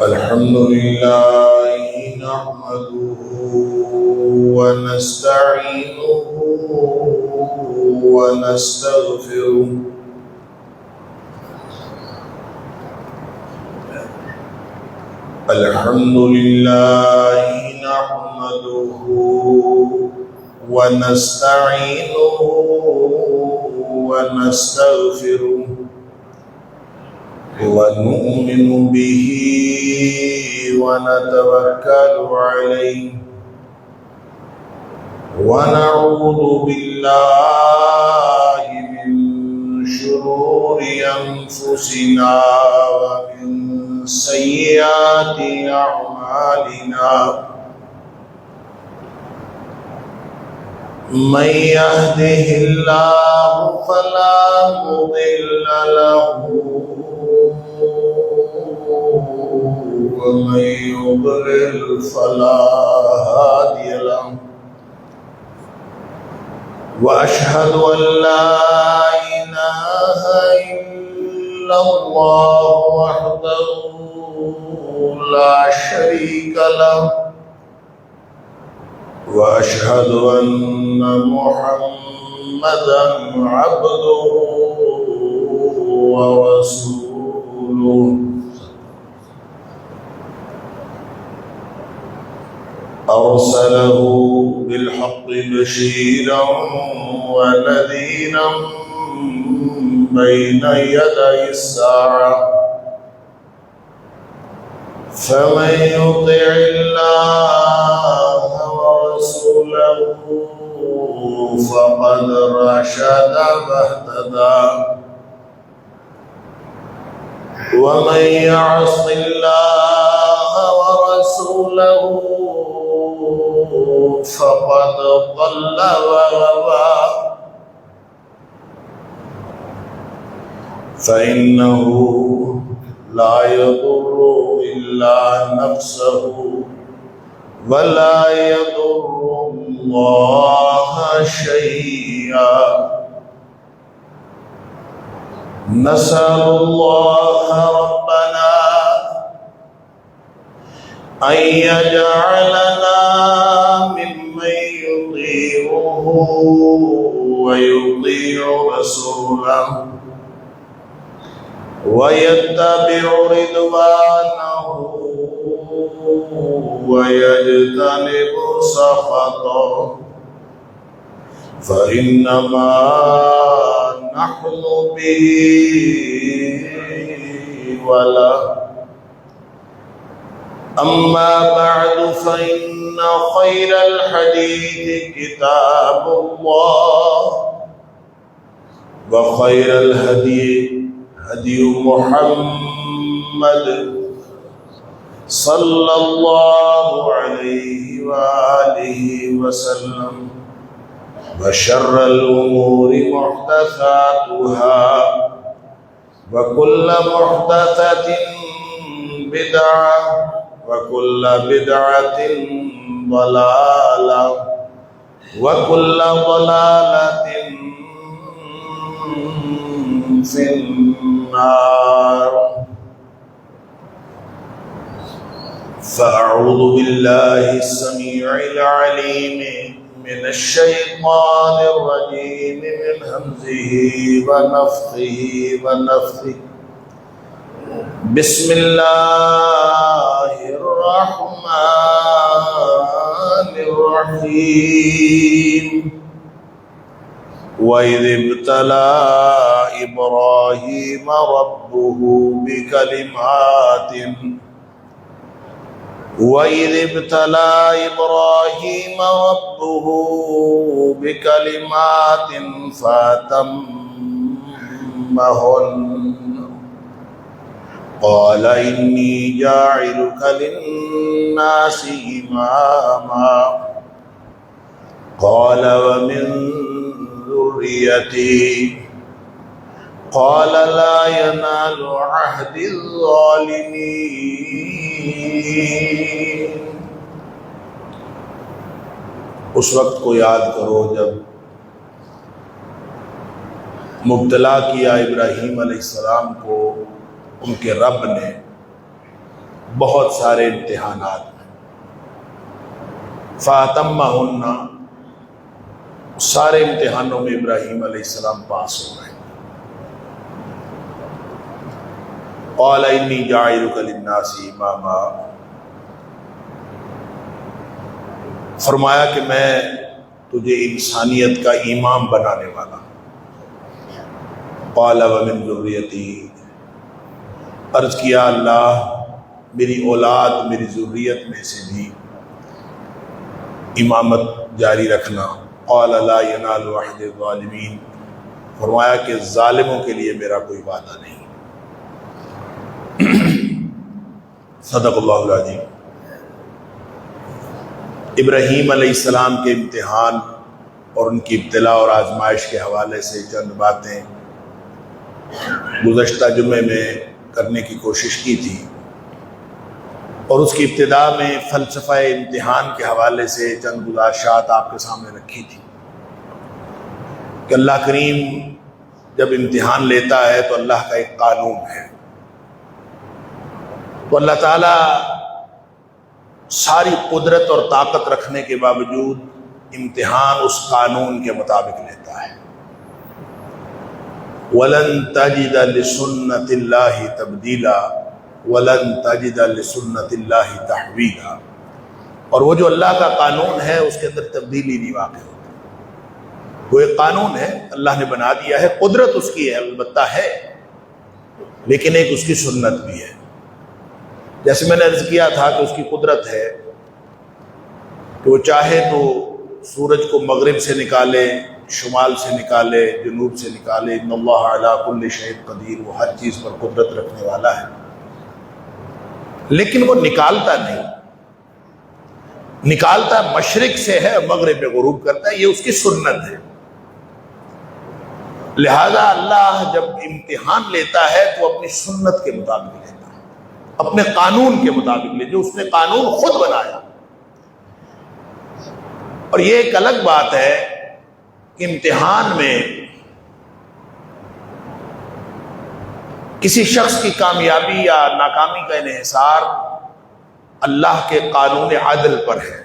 الحمد لله نحمده ونستعينه ونستغفره الحمد لله نحمده ونستعينه ونستغفره ونؤمن به ونتوكل عليه ونعوذ بالله من شرور أنفسنا ومن سيئات أعمالنا من يهده الله فلا مضل له ومن يضلل فلا هادي له وأشهد أن لا إله إلا الله وحده لا شريك له وأشهد أن محمدا عبده ورسوله أرسله بالحق بشيرا ونذيرا بين يدي الساعة فمن يطع الله ورسوله فقد رشد واهتدى ومن يعص الله ورسوله فقد ضل وغوى فإنه لا يضر إلا نفسه ولا يضر الله شيئا نسأل الله ربنا أن يجعلنا ممن يطيعه ويطيع رسوله ويتبع رضوانه ويجتنب سخطه فإنما نحن به وله أما بعد فإن خير الحديث كتاب الله وخير الهدي هدي محمد صلى الله عليه وآله وسلم وشر الأمور محدثاتها وكل محدثة بدعة وكل بدعة ضلالة وكل ضلالة في النار فأعوذ بالله السميع العليم من الشيطان الرجيم من همزه ونفخه ونفثه بسم الله الرحمن الرحيم وإذ ابتلى إبراهيم ربه بكلمات وإذ ابتلى إبراهيم ربه بكلمات فأتمهن قال إني جاعلك للناس إماما قال ومن ذريتي قال لا ينال عهد الظالمین. اس وقت کو یاد کرو جب مبتلا کیا ابراہیم علیہ السلام کو ان کے رب نے بہت سارے امتحانات میں. فاتمہن، سارے امتحانوں میں ابراہیم علیہ السلام پاس ہو گئے. قال انی جاعلک للناس اماما، فرمایا کہ میں تجھے انسانیت کا امام بنانے والا ہوں. قال ومن ذریتی، عرض کیا اللہ میری اولاد میری ذریت میں سے بھی امامت جاری رکھنا. قال لا ینال عہد الظالمین، فرمایا کہ ظالموں کے لیے میرا کوئی وعدہ نہیں. صدق اللہ العظیم. ابراہیم علیہ السلام کے امتحان اور ان کی ابتلا اور آزمائش کے حوالے سے چند باتیں گزشتہ جمعے میں کرنے کی کوشش کی تھی، اور اس کی ابتدا میں فلسفہ امتحان کے حوالے سے چند گزارشات آپ کے سامنے رکھی تھی کہ اللہ کریم جب امتحان لیتا ہے تو اللہ کا ایک قانون ہے. تو اللہ تعالیٰ ساری قدرت اور طاقت رکھنے کے باوجود امتحان اس قانون کے مطابق لیتا ہے. وَلَن تَجِدَ لِسُنَّةِ اللَّهِ تَبْدِيلًا وَلَن تَجِدَ لِسُنَّةِ اللَّهِ تَحْوِيلًا. اور وہ جو اللہ کا قانون ہے اس کے اندر تبدیلی نہیں واقع ہوتی. وہ ایک قانون ہے، اللہ نے بنا دیا ہے، قدرت اس کی ہے البتہ ہے، لیکن ایک اس کی سنت بھی ہے. جیسے میں نے عرض کیا تھا کہ اس کی قدرت ہے کہ وہ چاہے تو سورج کو مغرب سے نکالے، شمال سے نکالے، جنوب سے نکالے. ان اللہ علی کل شیء قدیر، وہ ہر چیز پر قدرت رکھنے والا ہے، لیکن وہ نکالتا نہیں. نکالتا مشرق سے ہے، مغرب میں غروب کرتا ہے، یہ اس کی سنت ہے. لہذا اللہ جب امتحان لیتا ہے تو اپنی سنت کے مطابق لیتا ہے، اپنے قانون کے مطابق لے، جو اس نے قانون خود بنایا. اور یہ ایک الگ بات ہے کہ امتحان میں کسی شخص کی کامیابی یا ناکامی کا انحصار اللہ کے قانون عدل پر ہے.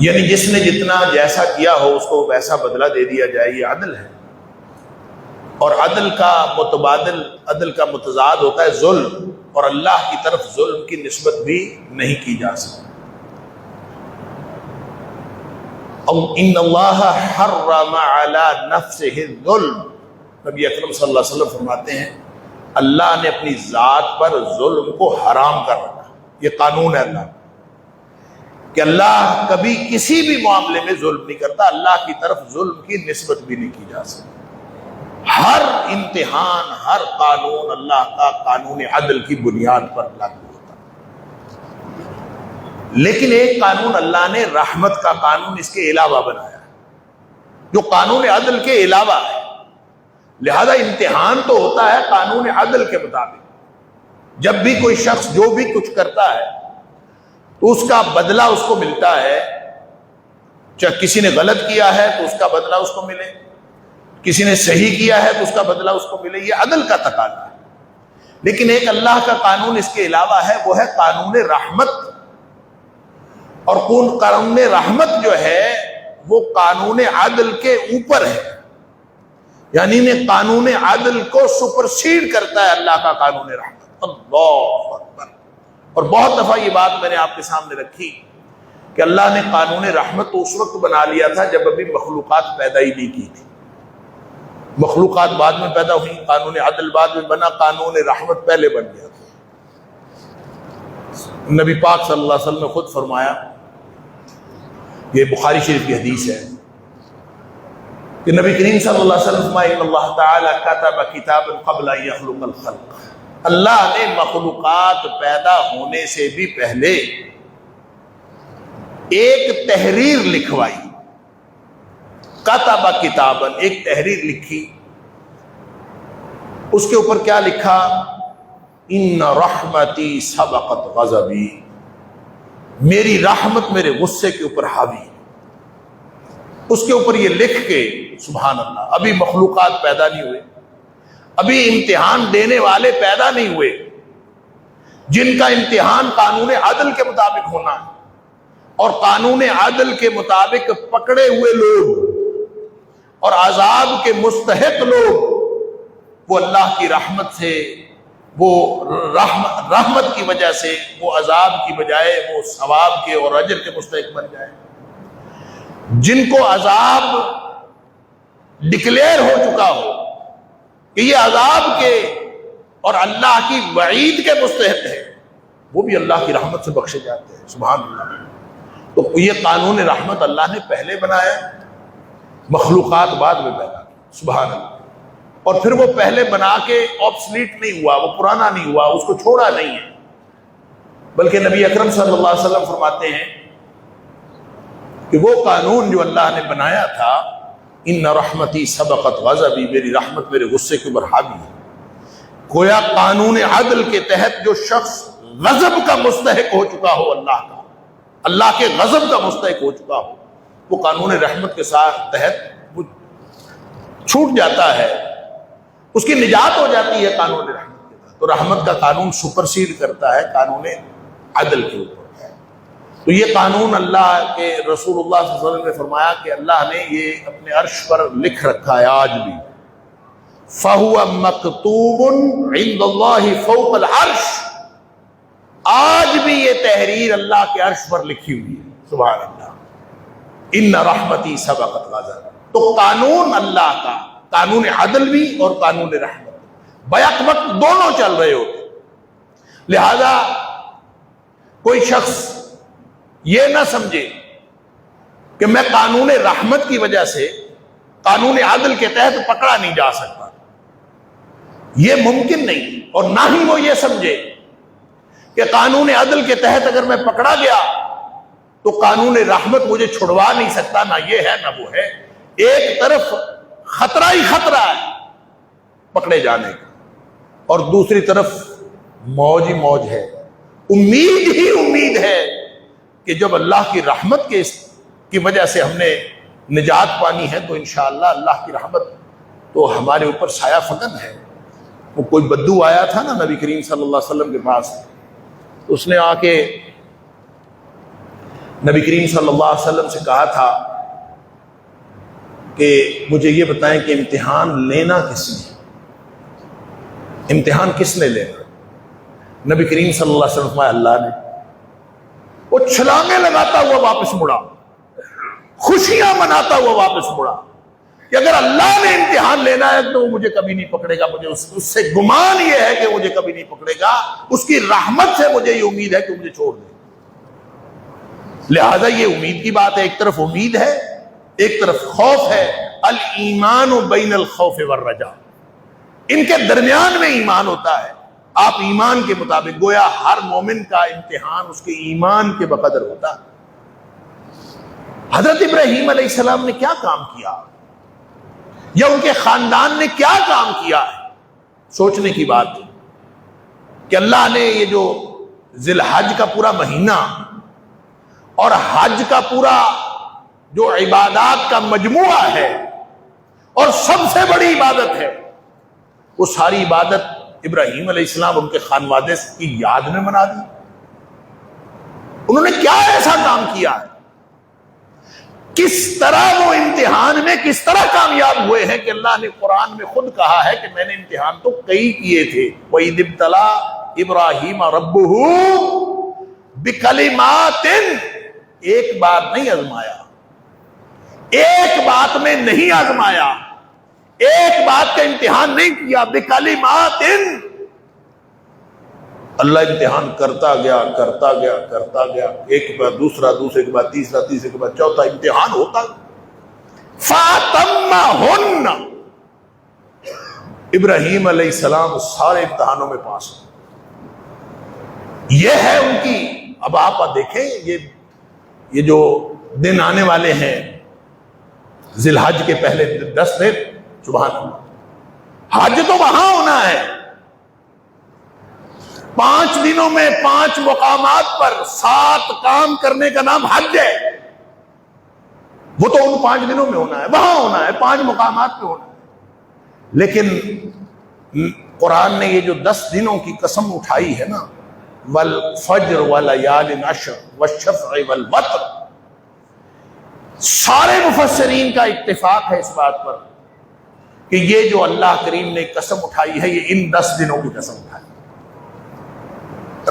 یعنی جس نے جتنا جیسا کیا ہو اس کو ویسا بدلہ دے دیا جائے، یہ عدل ہے. اور عدل کا متبادل، عدل کا متضاد ہوتا ہے ظلم، اور اللہ کی طرف ظلم کی نسبت بھی نہیں کی جا سکتی. ان اللہ حرم علی نفسہ الظلم، نبی اکرم صلی اللہ علیہ وسلم فرماتے ہیں اللہ نے اپنی ذات پر ظلم کو حرام کر رکھا. یہ قانون ہے اللہ کہ اللہ کبھی کسی بھی معاملے میں ظلم نہیں کرتا، اللہ کی طرف ظلم کی نسبت بھی نہیں کی جا سکتی. ہر امتحان، ہر قانون اللہ کا قانون عدل کی بنیاد پر لاگو ہوتا ہے. لیکن ایک قانون اللہ نے رحمت کا قانون اس کے علاوہ بنایا ہے، جو قانون عدل کے علاوہ ہے. لہذا امتحان تو ہوتا ہے قانون عدل کے مطابق. جب بھی کوئی شخص جو بھی کچھ کرتا ہے تو اس کا بدلہ اس کو ملتا ہے. چاہے کسی نے غلط کیا ہے تو اس کا بدلہ اس کو ملے، کسی نے صحیح کیا ہے تو اس کا بدلہ اس کو ملے. یہ عدل کا تقاضا ہے. لیکن ایک اللہ کا قانون اس کے علاوہ ہے، وہ ہے قانون رحمت. اور قانون رحمت جو ہے وہ قانون عدل کے اوپر ہے، یعنی قانون عدل کو سپرسیڈ کرتا ہے اللہ کا قانون رحمت. اللہ اکبر. اور بہت دفعہ یہ بات میں نے آپ کے سامنے رکھی کہ اللہ نے قانون رحمت تو اس وقت بنا لیا تھا جب ابھی مخلوقات پیدا ہی نہیں کی تھی. مخلوقات بعد میں پیدا ہوئی، قانون عدل بعد میں بنا، قانون رحمت پہلے بن گیا تھا. نبی پاک صلی اللہ علیہ وسلم نے خود فرمایا، یہ بخاری شریف کی حدیث ہے کہ نبی کریم صلی اللہ علیہ وسلم فرمایا ان اللہ تعالی کتب کتابا قبل ان یخلق الخلق. اللہ نے مخلوقات پیدا ہونے سے بھی پہلے ایک تحریر لکھوائی. کتب کتابا، ایک تحریر لکھی. اس کے اوپر کیا لکھا؟ ان رحمتی سبقت غضبی، میری رحمت میرے غصے کے اوپر حاوی ہے۔ اس کے اوپر یہ لکھ کے سبحان اللہ، ابھی مخلوقات پیدا نہیں ہوئے، ابھی امتحان دینے والے پیدا نہیں ہوئے، جن کا امتحان قانون عدل کے مطابق ہونا ہے، اور قانون عدل کے مطابق پکڑے ہوئے لوگ اور عذاب کے مستحق لوگ، وہ اللہ کی رحمت سے، وہ رحمت کی وجہ سے وہ عذاب کی بجائے وہ ثواب کے اور اجر کے مستحق بن جائے۔ جن کو عذاب ڈکلیئر ہو چکا ہو کہ یہ عذاب کے اور اللہ کی وعید کے مستحق ہے، وہ بھی اللہ کی رحمت سے بخشے جاتے ہیں۔ سبحان اللہ۔ تو یہ قانون رحمت اللہ نے پہلے بنایا، مخلوقات بعد میں پیدا کی۔ سبحان اللہ۔ اور پھر وہ پہلے بنا کے آبسلیٹ نہیں ہوا، وہ پرانا نہیں ہوا، اس کو چھوڑا نہیں ہے، بلکہ نبی اکرم صلی اللہ علیہ وسلم فرماتے ہیں کہ وہ قانون جو اللہ نے بنایا تھا، ان رحمتی سبقت غضبی، میری رحمت میرے غصے کے اوپر حاوی ہے۔ گویا قانون عدل کے تحت جو شخص غضب کا مستحق ہو چکا ہو، اللہ کے غضب کا مستحق ہو چکا ہو، وہ قانون رحمت کے ساتھ تحت وہ چھوٹ جاتا ہے، اس کی نجات ہو جاتی ہے قانون رحمت کے تحت۔ تو رحمت کا قانون سپرسیڈ کرتا ہے قانون عدل کے اوپر۔ تو یہ قانون اللہ کے رسول اللہ صلی اللہ علیہ وسلم نے فرمایا کہ اللہ نے یہ اپنے عرش پر لکھ رکھا ہے آج بھی، فَهُوَ مَكْتُوبٌ عِندَ اللَّهِ فَوْقَ الْعَرْشِ، آج بھی یہ تحریر اللہ کے عرش پر لکھی ہوئی ہے۔ سبحان اللہ۔ ان رحمتی سبقت غضبی، تو قانون اللہ کا، قانون عدل بھی اور قانون رحمت بیک وقت دونوں چل رہے ہوتے۔ لہذا کوئی شخص یہ نہ سمجھے کہ میں قانون رحمت کی وجہ سے قانون عدل کے تحت پکڑا نہیں جا سکتا، یہ ممکن نہیں۔ اور نہ ہی وہ یہ سمجھے کہ قانون عدل کے تحت اگر میں پکڑا گیا تو قانون رحمت مجھے چھڑوا نہیں سکتا، نہ یہ ہے نہ وہ ہے۔ ایک طرف خطرہ ہی خطرہ ہے پکڑے جانے کا، اور دوسری طرف موج ہی موج ہے، امید ہی امید ہے کہ جب اللہ کی رحمت کی وجہ سے ہم نے نجات پانی ہے تو انشاءاللہ اللہ کی رحمت تو ہمارے اوپر سایہ فکن ہے۔ وہ کوئی بدو آیا تھا نا نبی کریم صلی اللہ علیہ وسلم کے پاس، اس نے آ کے نبی کریم صلی اللہ علیہ وسلم سے کہا تھا کہ مجھے یہ بتائیں کہ امتحان لینا کس نے، امتحان کس نے لینا؟ نبی کریم صلی اللہ علیہ وسلم فرمایا اللہ نے۔ وہ چھلانگیں لگاتا ہوا واپس مڑا، خوشیاں مناتا ہوا واپس مڑا کہ اگر اللہ نے امتحان لینا ہے تو وہ مجھے کبھی نہیں پکڑے گا، مجھے اس سے گمان یہ ہے کہ مجھے کبھی نہیں پکڑے گا، اس کی رحمت سے مجھے یہ امید ہے کہ مجھے چھوڑ دے۔ لہذا یہ امید کی بات ہے، ایک طرف امید ہے ایک طرف خوف ہے۔ الایمان بین الخوف والرجاء، ان کے درمیان میں ایمان ہوتا ہے۔ آپ ایمان کے مطابق، گویا ہر مومن کا امتحان اس کے ایمان کے بقدر ہوتا ہے۔ حضرت ابراہیم علیہ السلام نے کیا کام کیا، یا ان کے خاندان نے کیا کام کیا ہے، سوچنے کی بات ہے کہ اللہ نے یہ جو ذی الحج کا پورا مہینہ اور حج کا پورا جو عبادات کا مجموعہ ہے اور سب سے بڑی عبادت ہے، وہ ساری عبادت ابراہیم علیہ السلام ان کے خانوادے کی یاد میں منا دی۔ انہوں نے کیا ایسا کام کیا ہے، کس طرح وہ امتحان میں کس طرح کامیاب ہوئے ہیں کہ اللہ نے قرآن میں خود کہا ہے کہ میں نے امتحان تو کئی کیے تھے۔ وَإِذِ ابْتَلَىٰ إِبْرَاهِيمَ رَبُّهُ بِكَلِمَاتٍ، ایک بات نہیں آزمایا، ایک بات میں نہیں آزمایا، ایک بات کا امتحان نہیں کیا، بِكَلِمَاتٍ، اللہ امتحان کرتا گیا کرتا گیا کرتا گیا، ایک کے بعد دوسرا، دوسرے کے بعد تیسرا، تیسرے کے بعد چوتھا، امتحان ہوتا۔ فَأَتَمَّهُنَّ، ابراہیم علیہ السلام سارے امتحانوں میں پاس ہوئے۔ یہ ہے ان کی، اب آپ دیکھیں یہ جو دن آنے والے ہیں ذی الحج کے پہلے 10 دن، سبحان اللہ، حج تو وہاں ہونا ہے، 5 دنوں میں 5 مقامات پر 7 کام کرنے کا نام حج ہے۔ وہ تو ان 5 دنوں میں ہونا ہے، وہاں ہونا ہے، 5 مقامات پہ ہونا ہے۔ لیکن قرآن نے یہ جو 10 دنوں کی قسم اٹھائی ہے نا، والفجر ولیال عشر والشفع والوتر، سارے مفسرین کا اتفاق ہے اس بات پر کہ یہ جو اللہ کریم نے قسم اٹھائی ہے یہ ان 10 دنوں کی قسم اٹھائی،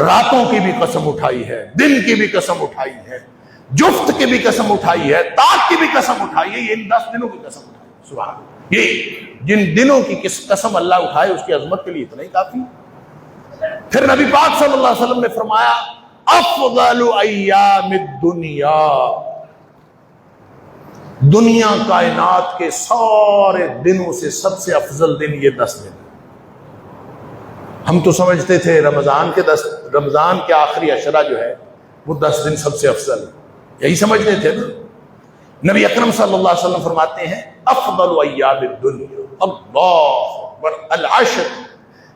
راتوں کی بھی قسم اٹھائی ہے، دن کی بھی قسم اٹھائی ہے، جفت کی بھی قسم اٹھائی ہے، طاق کی بھی قسم اٹھائی ہے، یہ ان 10 دنوں کی قسم اٹھائی ہے۔ سبحان اللہ، یہ جن دنوں کی قسم اللہ اٹھائے اس کی عظمت کے لیے اتنا ہی کافی۔ پھر نبی پاک صلی اللہ علیہ وسلم نے فرمایا افضل ایام الدنیا، دنیا کائنات کے سارے دنوں سے سب سے افضل دن یہ 10 دن۔ ہم تو سمجھتے تھے رمضان کے آخری عشرہ جو ہے وہ 10 دن سب سے افضل ہے، یہی سمجھتے تھے نا۔ نبی اکرم صلی اللہ علیہ وسلم فرماتے ہیں افضل ایام الدنیا اللہ اکبر العشر،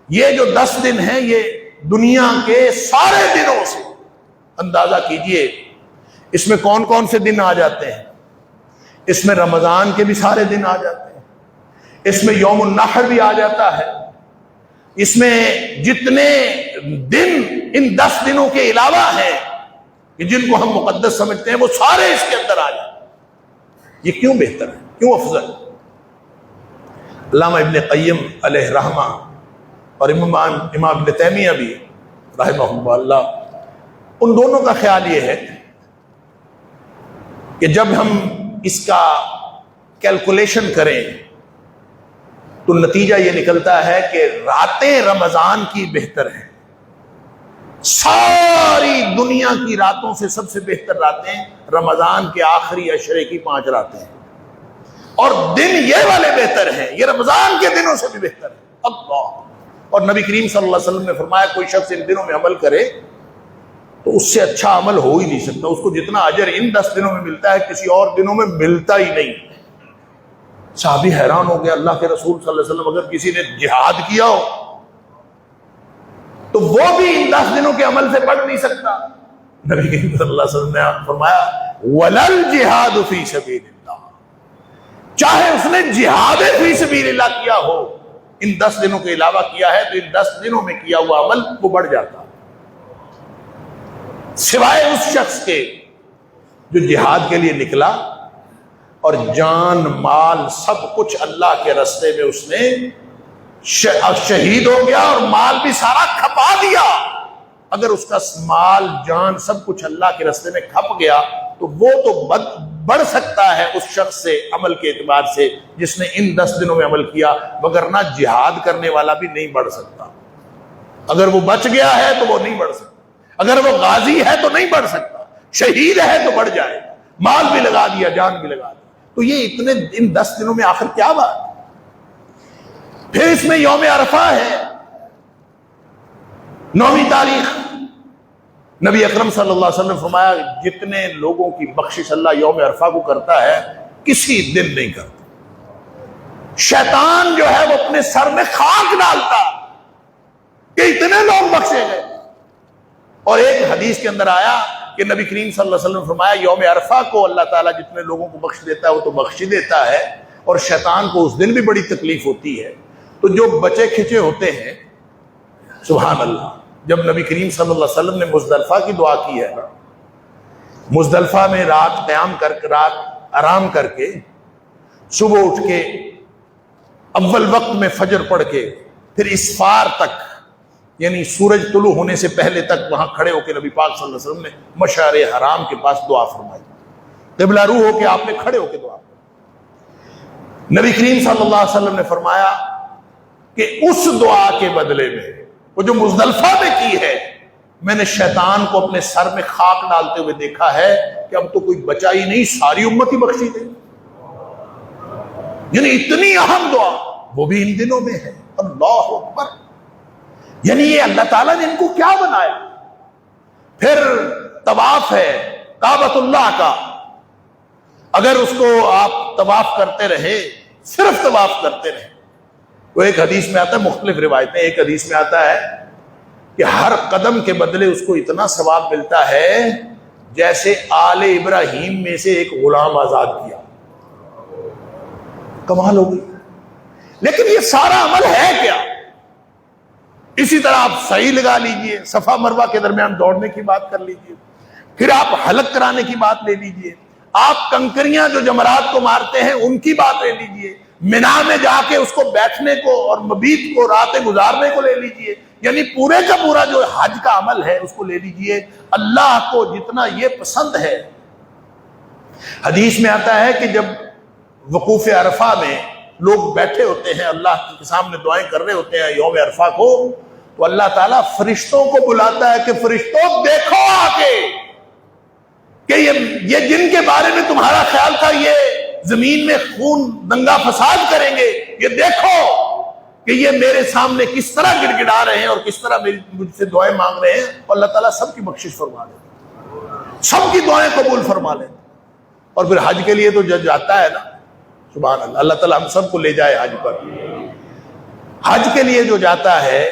یہ جو 10 دن ہیں یہ دنیا کے سارے دنوں سے، اندازہ کیجئے اس میں کون کون سے دن آ جاتے ہیں۔ اس میں رمضان کے بھی سارے دن آ جاتے ہیں، اس میں یوم النحر بھی آ جاتا ہے، اس میں جتنے دن ان 10 دنوں کے علاوہ ہیں کہ جن کو ہم مقدس سمجھتے ہیں وہ سارے اس کے اندر آ جاتے ہیں۔ یہ کیوں بہتر ہے، کیوں افضل؟ علامہ ابن قیم علیہ رحمہ اور امام ابن تیمیہ بھی رحمہ اللہ، ان دونوں کا خیال یہ ہے کہ جب ہم اس کا کیلکولیشن کریں تو نتیجہ یہ نکلتا ہے کہ راتیں رمضان کی بہتر ہیں، ساری دنیا کی راتوں سے سب سے بہتر راتیں رمضان کے آخری عشرے کی 5 راتیں ہیں، اور دن یہ والے بہتر ہیں، یہ رمضان کے دنوں سے بھی بہتر ہے۔ اللہ، اور نبی کریم صلی اللہ علیہ وسلم نے فرمایا کوئی شخص ان دنوں میں عمل کرے تو اس سے اچھا عمل ہو ہی نہیں سکتا، اس کو جتنا اجر ان 10 دنوں میں ملتا ہے کسی اور دنوں میں ملتا ہی نہیں۔ صحابی حیران ہو گیا، اللہ کے رسول صلی اللہ علیہ وسلم اگر کسی نے جہاد کیا ہو تو وہ بھی ان 10 دنوں کے عمل سے بڑھ نہیں سکتا۔ نبی کریم صلی اللہ علیہ وسلم نے فرمایا وَلَلْ جِهَادُ فِي سَبِيلِ اللَّهِ، چاہے اس نے جہاد فی سبیل اللہ کیا ہو، ان 10 دنوں کے علاوہ کیا ہے تو ان 10 دنوں میں کیا ہوا عمل وہ بڑھ جاتا، سوائے اس شخص کے جو جہاد کے لیے نکلا اور جان مال سب کچھ اللہ کے راستے میں اس نے شہید ہو گیا اور مال بھی سارا کھپا دیا۔ اگر اس کا مال جان سب کچھ اللہ کے راستے میں کھپ گیا تو وہ تو بڑھ سکتا ہے اس شخص سے عمل کے اعتبار سے جس نے ان 10 دنوں میں عمل کیا، مگر نہ جہاد کرنے والا بھی نہیں بڑھ سکتا۔ اگر وہ بچ گیا ہے تو وہ نہیں بڑھ سکتا، اگر وہ غازی ہے تو نہیں بڑھ سکتا، شہید ہے تو بڑھ جائے، مال بھی لگا دیا، جان بھی لگا دیا۔ تو یہ اتنے ان 10 دنوں میں آخر کیا بات؟ پھر اس میں یوم عرفہ ہے، 9ویں تاریخ۔ نبی اکرم صلی اللہ علیہ وسلم نے فرمایا جتنے لوگوں کی بخشش اللہ یوم عرفہ کو کرتا ہے کسی دن نہیں کرتا۔ شیطان جو ہے وہ اپنے سر میں خاک ڈالتا کہ اتنے لوگ بخشے گئے۔ اور ایک حدیث کے اندر آیا کہ نبی کریم صلی اللہ علیہ وسلم نے فرمایا یوم عرفہ کو اللہ تعالیٰ جتنے لوگوں کو بخش دیتا ہے وہ تو بخش ہی دیتا ہے، اور شیطان کو اس دن بھی بڑی تکلیف ہوتی ہے۔ تو جو بچے کھچے ہوتے ہیں، سبحان اللہ، جب نبی کریم صلی اللہ علیہ وسلم نے مزدلفہ کی دعا کی ہے، مزدلفہ میں رات قیام کر کے، رات آرام کر کے، صبح اٹھ کے اول وقت میں فجر پڑھ کے پھر اسفار تک، یعنی سورج طلوع ہونے سے پہلے تک وہاں کھڑے ہو کے نبی پاک صلی اللہ علیہ وسلم نے مشعر حرام کے پاس دعا فرمائی، قبلہ رو ہو کے آپ نے کھڑے ہو کے دعا فرمائی۔ نبی کریم صلی اللہ علیہ وسلم نے فرمایا کہ اس دعا کے بدلے میں وہ جو مزدلفہ میں کی ہے، میں نے شیطان کو اپنے سر میں خاک ڈالتے ہوئے دیکھا ہے کہ اب تو کوئی بچا ہی نہیں، ساری امت ہی بخشی دے۔ یعنی اتنی اہم دعا وہ بھی ان دنوں میں ہے۔ اللہ اکبر، یعنی یہ اللہ تعالیٰ نے ان کو کیا بنایا۔ پھر طواف ہے کعبۃ اللہ کا، اگر اس کو آپ طواف کرتے رہے، صرف طواف کرتے رہے، وہ ایک حدیث میں آتا ہے، مختلف روایتیں، ایک حدیث میں آتا ہے کہ ہر قدم کے بدلے اس کو اتنا ثواب ملتا ہے جیسے آل ابراہیم میں سے ایک غلام آزاد کیا. کمال ہو گئی. لیکن یہ سارا عمل ہے کیا؟ اسی طرح آپ صحیح لگا لیجئے، صفا مروہ کے درمیان دوڑنے کی بات کر لیجئے، پھر آپ حلق کرانے کی بات لے لیجئے، آپ کنکریاں جو جمرات کو مارتے ہیں ان کی بات لے لیجئے، منا میں جا کے اس کو بیٹھنے کو اور مبیت کو راتیں گزارنے کو لے لیجئے، یعنی پورے کا پورا جو حج کا عمل ہے اس کو لے لیجئے. اللہ کو جتنا یہ پسند ہے، حدیث میں آتا ہے کہ جب وقوف عرفہ میں لوگ بیٹھے ہوتے ہیں، اللہ کے سامنے دعائیں کر رہے ہوتے ہیں یوم عرفہ کو، تو اللہ تعالیٰ فرشتوں کو بلاتا ہے کہ فرشتوں دیکھو آ کے کہ یہ جن کے بارے میں تمہارا خیال تھا یہ زمین میں خون دنگا فساد کریں گے، یہ دیکھو کہ یہ میرے سامنے کس طرح گڑ گڑا رہے ہیں اور کس طرح مجھ سے دعائیں مانگ رہے ہیں. اور اللہ تعالیٰ سب کی بخشش فرما لے، سب کی دعائیں قبول فرما لے. اور پھر حج کے لیے تو جج آتا ہے نا، سبحان اللہ، اللہ تعالیٰ ہم سب کو لے جائے حج پر. حج کے لیے جو جاتا ہے،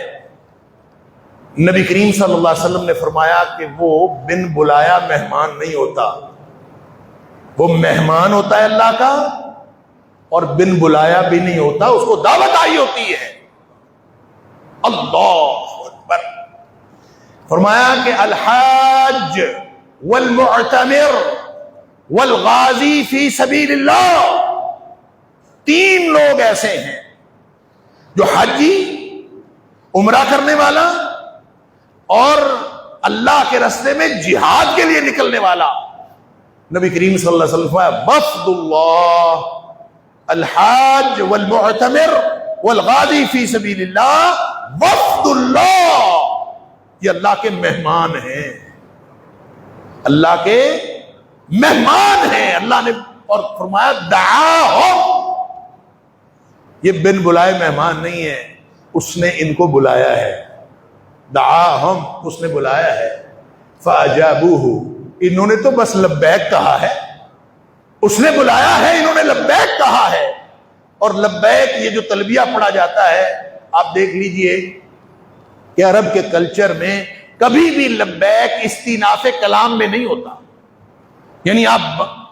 نبی کریم صلی اللہ علیہ وسلم نے فرمایا کہ وہ بن بلایا مہمان نہیں ہوتا، وہ مہمان ہوتا ہے اللہ کا، اور بن بلایا بھی نہیں ہوتا، اس کو دعوت آئی ہوتی ہے. اللہ اکبر. فرمایا کہ الحاج والمعتمر والغازی فی سبیل اللہ، تین لوگ ایسے ہیں جو حجی، عمرہ کرنے والا اور اللہ کے راستے میں جہاد کے لیے نکلنے والا. نبی کریم صلی اللہ علیہ وسلم فرمایا وفد اللہ الحاج والمعتمر والغازی فی سبیل اللہ وفد اللہ، یہ اللہ کے مہمان ہیں، اللہ کے مہمان ہیں. اللہ نے اور فرمایا دعاہم، یہ بن بلائے مہمان نہیں ہے، اس نے ان کو بلایا ہے. دعاہم، اس نے بلایا ہے. فاجابوہ، انہوں نے تو بس لبیک کہا ہے، اس نے بلایا ہے، انہوں نے لبیک کہا ہے. اور لبیک یہ جو تلبیہ پڑھا جاتا ہے، آپ دیکھ لیجئے کہ عرب کے کلچر میں کبھی بھی لبیک استیناف کلام میں نہیں ہوتا. یعنی آپ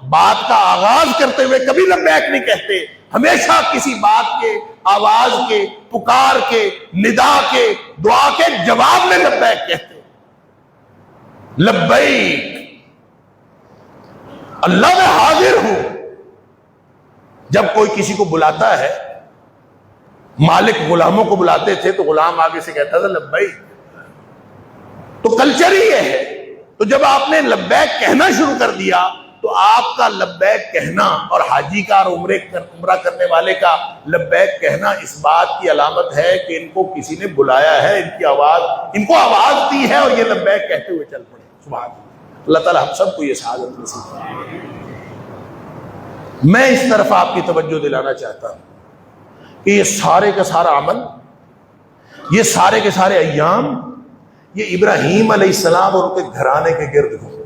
بات کا آغاز کرتے ہوئے کبھی لبیک نہیں کہتے، ہمیشہ کسی بات کے، آواز کے، پکار کے، ندا کے، دعا کے جواب میں لبیک کہتے. لبیک، اللہ میں حاضر ہوں. جب کوئی کسی کو بلاتا ہے، مالک غلاموں کو بلاتے تھے تو غلام آگے سے کہتا تھا لبیک. تو کلچر ہی یہ ہے. تو جب آپ نے لبیک کہنا شروع کر دیا تو آپ کا لبیک کہنا اور حاجی کا اور عمرہ کرنے والے کا لبیک کہنا اس بات کی علامت ہے کہ ان کو کسی نے بلایا ہے، ان کی آواز، ان کو آواز دی ہے اور یہ لبیک کہتے ہوئے چل پڑے. سبحان اللہ تعالیٰ ہم سب کو یہ سعادت نصیب کرے. میں اس طرف آپ کی توجہ دلانا چاہتا ہوں کہ یہ سارے کا سارا عمل، یہ سارے کے سارے ایام، یہ ابراہیم علیہ السلام اور ان کے گھرانے کے گرد گھومتے.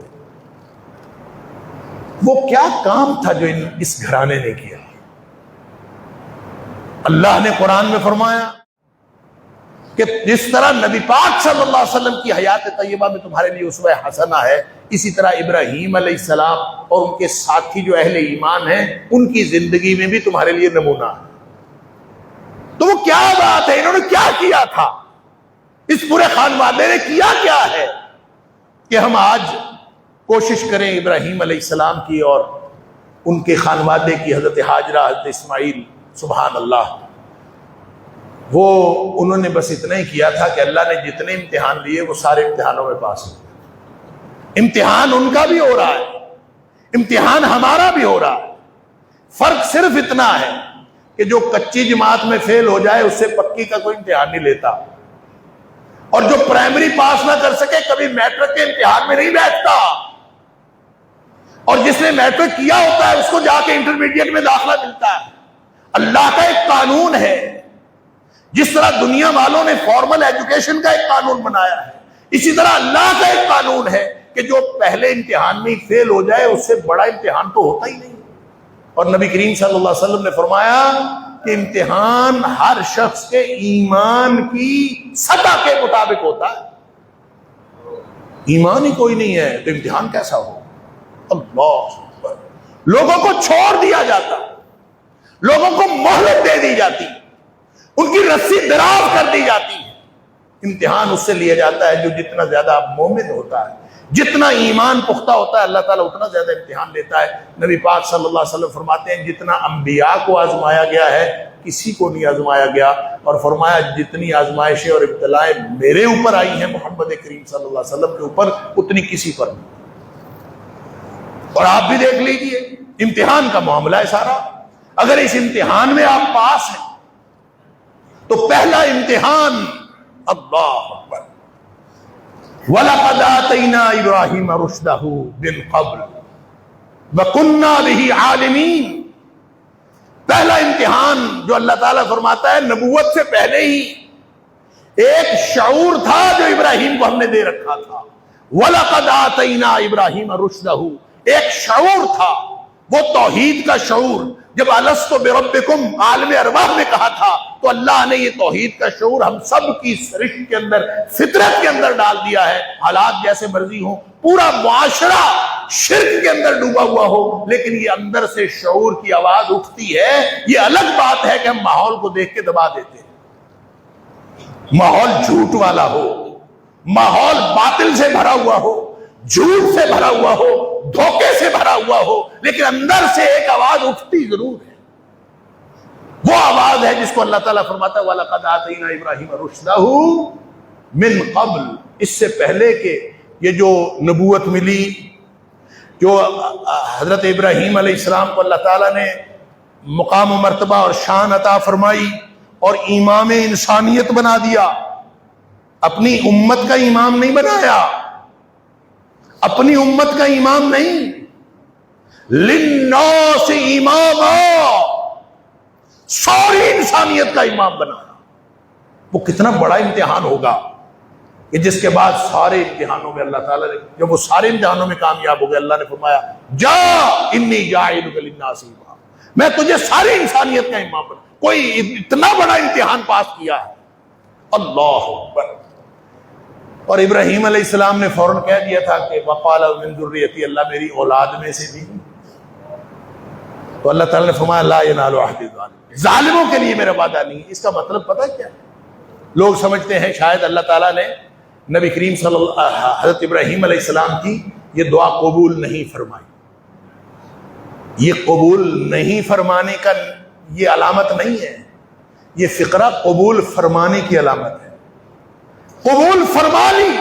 وہ کیا کام تھا جو اس گھرانے نے کیا؟ اللہ نے قرآن میں فرمایا کہ جس طرح نبی پاک صلی اللہ علیہ وسلم کی حیات طیبہ میں تمہارے لیے اسوہ حسنہ ہے، اسی طرح ابراہیم علیہ السلام اور ان کے ساتھی جو اہل ایمان ہیں ان کی زندگی میں بھی تمہارے لیے نمونہ ہے. تو وہ کیا بات ہے، انہوں نے کیا کیا تھا، اس پورے خانوادے نے کیا کیا ہے کہ ہم آج کوشش کریں ابراہیم علیہ السلام کی اور ان کے خانوادے کی، حضرت ہاجرہ، حضرت اسماعیل. سبحان اللہ. وہ انہوں نے بس اتنا ہی کیا تھا کہ اللہ نے جتنے امتحان لیے وہ سارے امتحانوں میں پاس ہوئے. امتحان ان کا بھی ہو رہا ہے، امتحان ہمارا بھی ہو رہا ہے. فرق صرف اتنا ہے کہ جو کچی جماعت میں فیل ہو جائے اس سے پکی کا کوئی امتحان نہیں لیتا، اور جو پرائمری پاس نہ کر سکے کبھی میٹرک کے امتحان میں نہیں بیٹھتا، اور جس نے میٹرک کیا ہوتا ہے اس کو جا کے انٹرمیڈیٹ میں داخلہ ملتا ہے. اللہ کا ایک قانون ہے، جس طرح دنیا والوں نے فارمل ایجوکیشن کا ایک قانون بنایا ہے، اسی طرح اللہ کا ایک قانون ہے کہ جو پہلے امتحان میں فیل ہو جائے اس سے بڑا امتحان تو ہوتا ہی نہیں. اور نبی کریم صلی اللہ علیہ وسلم نے فرمایا کہ امتحان ہر شخص کے ایمان کی سطح کے مطابق ہوتا ہے. ایمان ہی کوئی نہیں ہے تو امتحان کیسا ہو؟ اللہ اکبر. لوگوں کو چھوڑ دیا جاتا، لوگوں کو مہلت دے دی جاتی، ان کی رسی دراز کر دی جاتی ہے. امتحان اس سے لیا جاتا ہے جو جتنا زیادہ مومن ہوتا ہے، جتنا ایمان پختہ ہوتا ہے، اللہ تعالیٰ اتنا زیادہ امتحان لیتا ہے. نبی پاک صلی اللہ علیہ وسلم فرماتے ہیں جتنا انبیاء کو آزمایا گیا ہے کسی کو نہیں آزمایا گیا، اور فرمایا جتنی آزمائشیں اور ابتلائیں میرے اوپر آئی ہیں محمد کریم صلی اللہ علیہ وسلم کے اوپر اتنی کسی پر نہیں. اور آپ بھی دیکھ لیجئے امتحان کا معاملہ ہے سارا. اگر اس امتحان میں آپ پاس ہیں تو پہلا امتحان اللہ اکبر وَلَقَدْ آتَيْنَا إِبْرَاهِيمَ رُشْدَهُ مِنْ قَبْلُ وَكُنَّا بِهِ عَالِمِينَ. پہلا امتحان جو اللہ تعالیٰ فرماتا ہے نبوت سے پہلے ہی ایک شعور تھا جو ابراہیم کو ہم نے دے رکھا تھا. وَلَقَدْ آتَيْنَا إِبْرَاهِيمَ رُشْدَهُ ایک شعور تھا، وہ توحید کا شعور. جب الستُ بربکم عالم ارواح میں کہا تھا تو اللہ نے یہ توحید کا شعور ہم سب کی سرشت کے اندر، فطرت کے اندر ڈال دیا ہے. حالات جیسے مرضی ہوں، پورا معاشرہ شرک کے اندر ڈوبا ہوا ہو، لیکن یہ اندر سے شعور کی آواز اٹھتی ہے. یہ الگ بات ہے کہ ہم ماحول کو دیکھ کے دبا دیتے ہیں. ماحول جھوٹ والا ہو، ماحول باطل سے بھرا ہوا ہو، جھوٹ سے بھرا ہوا ہو، دھوکے سے بھرا ہوا ہو، لیکن اندر سے ایک آواز اٹھتی ضرور ہے. وہ آواز ہے جس کو اللہ تعالیٰ فرماتا ہے وَلَقَدْ آتَيْنَا إِبْرَاهِيمَ رُشْدَهُ مِنْ قَبْلُ. اس سے پہلے کہ یہ جو نبوت ملی، جو حضرت ابراہیم علیہ السلام کو اللہ تعالیٰ نے مقام و مرتبہ اور شان عطا فرمائی اور امام انسانیت بنا دیا. اپنی امت کا امام نہیں بنایا، اپنی امت کا امام نہیں، للناس اماما، ساری انسانیت کا امام بنایا. وہ کتنا بڑا امتحان ہوگا کہ جس کے بعد سارے امتحانوں میں اللہ تعالیٰ نے، جب وہ سارے امتحانوں میں کامیاب ہو گئے، اللہ نے فرمایا جا انی جاعلک للناس اماما، میں تجھے ساری انسانیت کا امام بنا. کوئی اتنا بڑا امتحان پاس کیا ہے. اللہ اکبر. اور ابراہیم علیہ السلام نے فوراً کہہ دیا تھا کہ وقال من ذریتی، اللہ میری اولاد میں سے بھی. تو اللہ تعالیٰ نے فرمایا لا ینال عہد الظالمین، ظالموں کے لیے میرا وعدہ نہیں. اس کا مطلب پتہ کیا ہے؟ لوگ سمجھتے ہیں شاید اللہ تعالیٰ نے نبی کریم صلی اللہ حضرت ابراہیم علیہ السلام کی یہ دعا قبول نہیں فرمائی. یہ قبول نہیں فرمانے کا یہ علامت نہیں ہے، یہ فقرہ قبول فرمانے کی علامت ہے. قبول فرما لی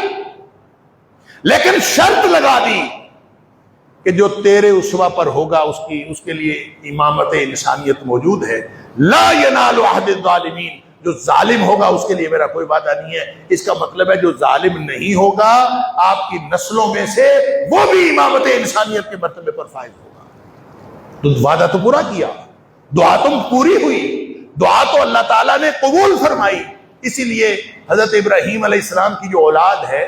لیکن شرط لگا دی کہ جو تیرے اسوہ پر ہوگا اس کے لیے امامت انسانیت موجود ہے. لا ینال عہد الظالمین، جو ظالم ہوگا اس کے لیے میرا کوئی وعدہ نہیں ہے. اس کا مطلب ہے جو ظالم نہیں ہوگا آپ کی نسلوں میں سے وہ بھی امامت انسانیت کے مرتبے پر فائز ہوگا. تو وعدہ تو پورا کیا، دعا تو پوری ہوئی، دعا تو اللہ تعالیٰ نے قبول فرمائی. اسی لیے حضرت ابراہیم علیہ السلام کی جو اولاد ہے،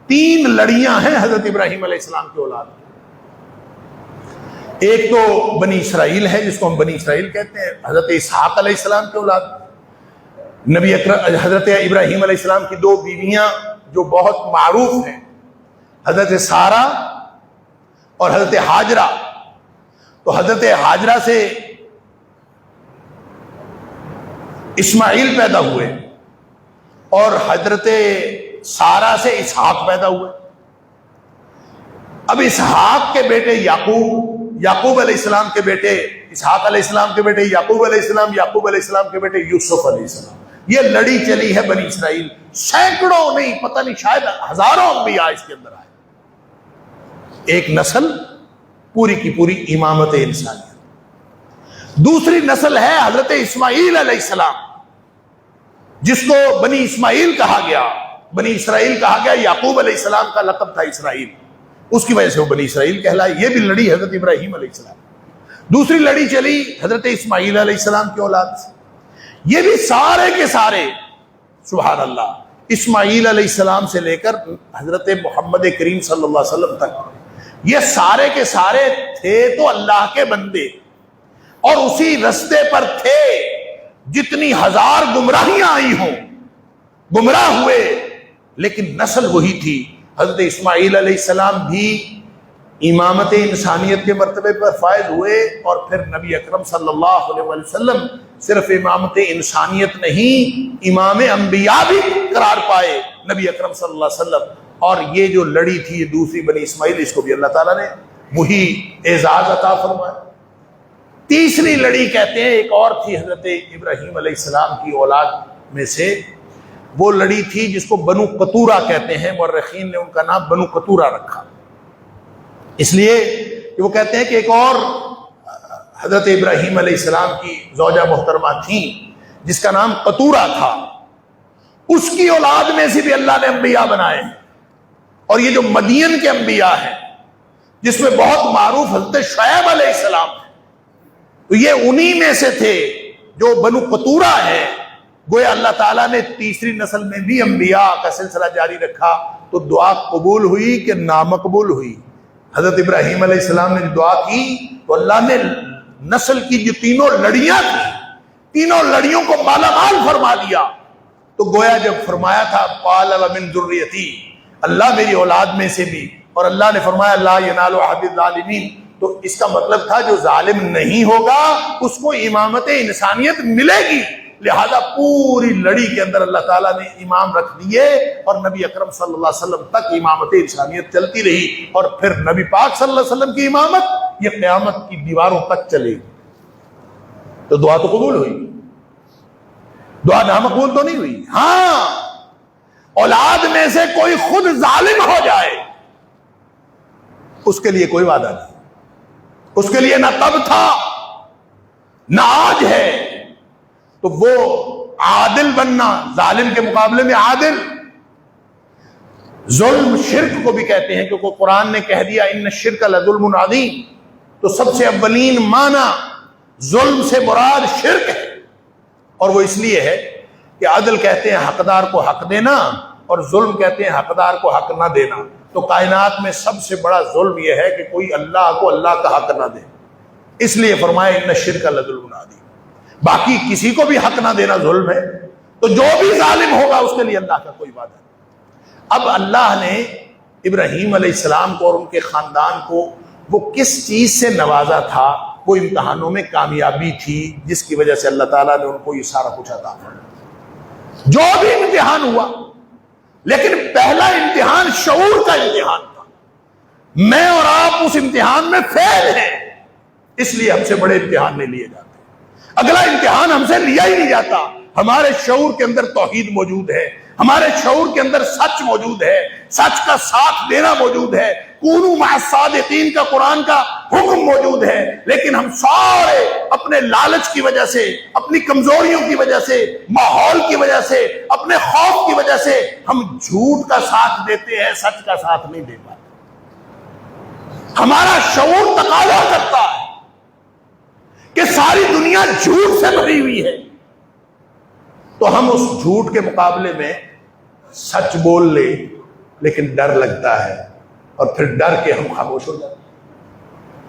3 لڑیاں ہیں حضرت ابراہیم علیہ السلام کی اولاد. ایک تو بنی اسرائیل ہے جس کو ہم بنی اسرائیل کہتے ہیں، حضرت اسحاق علیہ السلام کی اولاد. نبی اکرم حضرت ابراہیم علیہ السلام کی 2 بیویاں جو بہت معروف ہیں، حضرت سارہ اور حضرت ہاجرہ. تو حضرت ہاجرہ سے اسماعیل پیدا ہوئے اور حضرت سارہ سے اسحاق پیدا ہوئے. اب اسحاق کے بیٹے یعقوب علیہ السلام کے بیٹے اسحاق علیہ السلام کے بیٹے یعقوب علیہ السلام، یعقوب علیہ السلام کے بیٹے یوسف علیہ السلام. یہ لڑی چلی ہے بنی اسرائیل. سینکڑوں نہیں، پتہ نہیں شاید ہزاروں انبیاء اس کے اندر آئے. ایک نسل پوری کی پوری امامت انسانیت. دوسری نسل ہے حضرت اسماعیل علیہ السلام، جس کو بنی اسماعیل کہا گیا، بنی اسرائیل کہا گیا. یعقوب علیہ السلام کا لقب تھا اسرائیل، اس کی وجہ سے وہ بنی اسرائیل کہلائے. یہ بھی لڑی حضرت ابراہیم علیہ السلام. دوسری لڑی چلی حضرت اسماعیل علیہ السلام کی اولاد سے. یہ بھی سارے کے سارے سبحان اللہ اسماعیل علیہ السلام سے لے کر حضرت محمد کریم صلی اللہ علیہ وسلم تک یہ سارے کے سارے تھے تو اللہ کے بندے اور اسی رستے پر تھے. جتنی ہزار گمراہیاں آئی ہوں گمراہ ہوئے لیکن نسل وہی تھی. حضرت اسماعیل علیہ السلام بھی امامت انسانیت کے مرتبے پر فائز ہوئے اور پھر نبی اکرم صلی اللہ علیہ وسلم صرف امامت انسانیت نہیں امام انبیاء بھی قرار پائے نبی اکرم صلی اللہ علیہ وسلم. اور یہ جو لڑی تھی یہ دوسری بنی اسماعیل اس کو بھی اللہ تعالیٰ نے وہی اعزاز عطا فرمایا. تیسری لڑی کہتے ہیں ایک اور تھی حضرت ابراہیم علیہ السلام کی اولاد میں سے. وہ لڑی تھی جس کو بنو قطورہ کہتے ہیں. مورخین نے ان کا نام بنو قطورہ رکھا اس لیے کہ وہ کہتے ہیں کہ ایک اور حضرت ابراہیم علیہ السلام کی زوجہ محترمہ تھیں جس کا نام قطورہ تھا. اس کی اولاد میں سے بھی اللہ نے انبیاء بنائے ہیں. اور یہ جو مدین کے انبیاء ہیں جس میں بہت معروف حضرت شعیب علیہ السلام ہے تو یہ انہی میں سے تھے جو بنو قطورہ ہے. گویا اللہ تعالیٰ نے تیسری نسل میں بھی انبیاء کا سلسلہ جاری رکھا. تو دعا قبول ہوئی کہ نامقبول ہوئی؟ حضرت ابراہیم علیہ السلام نے دعا کی تو اللہ نے نسل کی جو تینوں لڑیاں تھیں تینوں لڑیوں کو مالا مال فرما دیا. تو گویا جب فرمایا تھا قال ومن ذریتی، اللہ میری اولاد میں سے بھی، اور اللہ نے فرمایا لا ینال عہد الظالمین، تو اس کا مطلب تھا جو ظالم نہیں ہوگا اس کو امامت انسانیت ملے گی. لہذا پوری لڑی کے اندر اللہ تعالیٰ نے امام رکھ دیے اور نبی اکرم صلی اللہ علیہ وسلم تک امامت انسانیت چلتی رہی. اور پھر نبی پاک صلی اللہ علیہ وسلم کی امامت یہ قیامت کی دیواروں تک چلے گی. تو دعا تو قبول ہوئی، دعا نامقبول تو نہیں ہوئی. ہاں اولاد میں سے کوئی خود ظالم ہو جائے اس کے لیے کوئی وعدہ نہیں. اس کے لیے نہ تب تھا نہ آج ہے. تو وہ عادل بننا، ظالم کے مقابلے میں عادل. ظلم شرک کو بھی کہتے ہیں کیونکہ قرآن نے کہہ دیا ان الشرک لظلم عظیم. تو سب سے اولین معنی ظلم سے مراد شرک ہے. اور وہ اس لیے ہے کہ عدل کہتے ہیں حقدار کو حق دینا اور ظلم کہتے ہیں حقدار کو حق نہ دینا. تو کائنات میں سب سے بڑا ظلم یہ ہے کہ کوئی اللہ کو اللہ کا حق نہ دے. اس لیے فرمایا ان الشرک لظلم عظیم. باقی کسی کو بھی حق نہ دینا ظلم ہے. تو جو بھی ظالم ہوگا اس کے لیے اللہ کا کوئی وعدہ نہیں. اب اللہ نے ابراہیم علیہ السلام کو اور ان کے خاندان کو وہ کس چیز سے نوازا تھا؟ وہ امتحانوں میں کامیابی تھی جس کی وجہ سے اللہ تعالیٰ نے ان کو یہ سارا کچھ عطا فرمایا. جو بھی امتحان ہوا لیکن پہلا امتحان شعور کا امتحان تھا. میں اور آپ اس امتحان میں فیل ہیں اس لیے ہم سے بڑے امتحان نہیں لیے جاتے. اگلا امتحان ہم سے لیا ہی نہیں جاتا. ہمارے شعور کے اندر توحید موجود ہے، ہمارے شعور کے اندر سچ موجود ہے، سچ کا ساتھ دینا موجود ہے، کونوا مع الصادقین کا قرآن کا حکم موجود ہے. لیکن ہم سارے اپنے لالچ کی وجہ سے، اپنی کمزوریوں کی وجہ سے، ماحول کی وجہ سے، اپنے خوف کی وجہ سے ہم جھوٹ کا ساتھ دیتے ہیں، سچ کا ساتھ نہیں دے پاتے. ہمارا شعور تقاضا کرتا ہے کہ ساری دنیا جھوٹ سے بھری ہوئی ہے تو ہم اس جھوٹ کے مقابلے میں سچ بول لیں لیکن ڈر لگتا ہے اور پھر ڈر کے ہم خاموش ہو جاتے ہیں.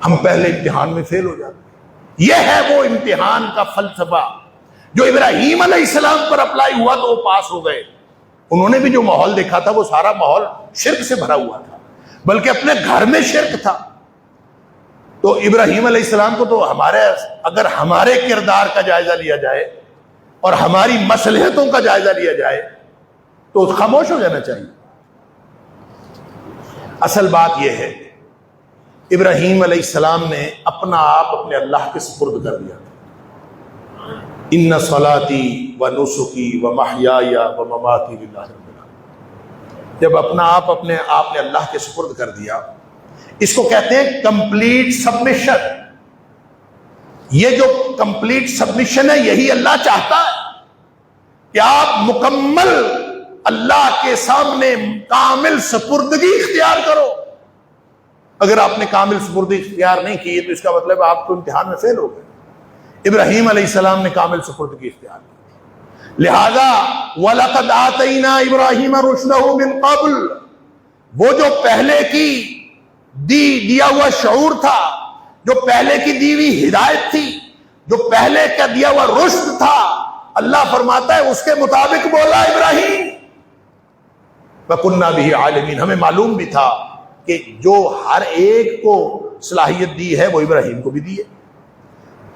ہم پہلے امتحان میں فیل ہو جاتے ہیں. یہ ہے وہ امتحان کا فلسفہ جو ابراہیم علیہ السلام پر اپلائی ہوا تو وہ پاس ہو گئے. انہوں نے بھی جو ماحول دیکھا تھا وہ سارا ماحول شرک سے بھرا ہوا تھا، بلکہ اپنے گھر میں شرک تھا. تو ابراہیم علیہ السلام کو تو اگر ہمارے کردار کا جائزہ لیا جائے اور ہماری مصلحتوں کا جائزہ لیا جائے تو خاموش ہو جانا چاہیے. اصل بات یہ ہے ابراہیم علیہ السلام نے اپنا آپ اپنے اللہ کے سپرد کر دیا. ان صلاتی و نسکی و محیای و مماتی للہ رب العالمین. جب اپنا آپ اپنے آپ نے اللہ کے سپرد کر دیا، اس کو کہتے ہیں کمپلیٹ سبمیشن. یہ جو کمپلیٹ سبمیشن ہے یہی اللہ چاہتا ہے کہ آپ مکمل اللہ کے سامنے کامل سپردگی اختیار کرو. اگر آپ نے کامل سپردگی اختیار نہیں کی تو اس کا مطلب آپ تو امتحان میں فیل ہو گئے. ابراہیم علیہ السلام نے کامل سپردگی اختیار کی. لہذا وَلَقَدْ آتَيْنَا إِبْرَاهِيمَ رُشْدَهُ مِنْ قَبْلُ، وہ جو پہلے کی دیا ہوا شعور تھا، جو پہلے کی دی ہوئی ہدایت تھی، جو پہلے کا دیا ہوا رشد تھا، اللہ فرماتا ہے اس کے مطابق بولا ابراہیم۔ وَكُنَّا بِهِ عَالِمِينَ، ہمیں معلوم بھی تھا کہ جو ہر ایک کو صلاحیت دی ہے وہ ابراہیم کو بھی دی ہے۔